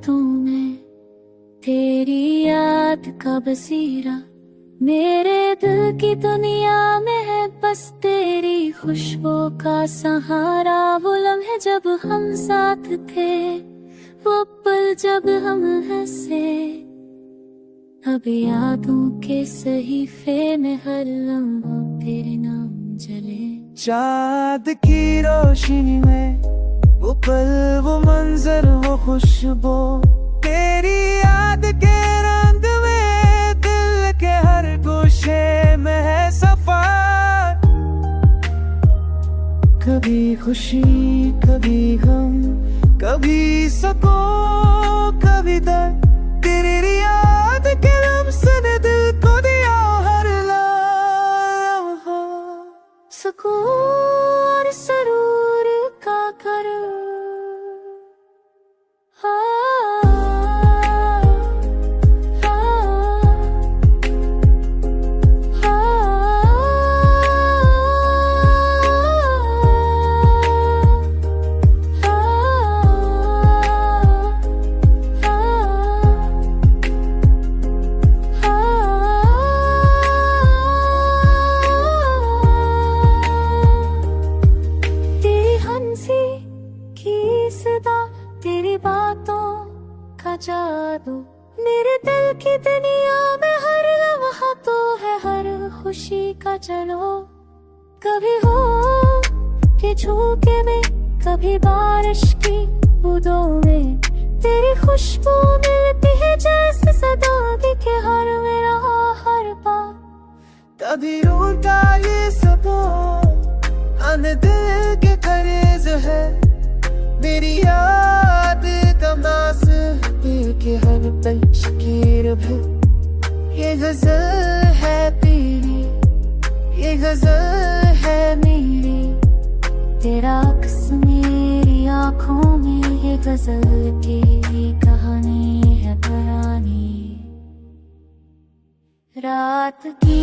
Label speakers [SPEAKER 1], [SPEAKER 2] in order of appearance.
[SPEAKER 1] रातों में तेरी याद का बसीरा, मेरे दिल की दुनिया में है बस तेरी खुशबू का सहारा। वो लम्हे जब हम साथ थे, वो पल जब हम हंसे, अब यादों के सहीफे में हर लम्हा तेरे नाम जले।
[SPEAKER 2] चाँद की रोशनी में वो पल, वो मंजर, वो खुशबू, तेरी याद के रंग में दिल के हर गोशे में है सफर। कभी खुशी, कभी गम, कभी सुकून, कभी दर्द, तेरी याद के लम्हे ने दिल को दिया हर लम्हा
[SPEAKER 1] सुकून सरूर का कर। तेरी बातों का जादू, मेरे दिल की दुनिया में हर लम्हा तो है हर खुशी का चलो। कभी हो के झोंके में, कभी बारिश की बूंदों में, तेरी खुशबू मिलती है जैसे सदा दिखे हर मेरा हर बार।
[SPEAKER 2] कभी रूठा ये सपना दिल के करीब है, मेरी याद का नास के हर पल शकीर है। ये गजल है तेरी, ये गजल है मेरी, तेरा अक्स मेरी आँखों में, ये गजल की कहानी है पुरानी। रात की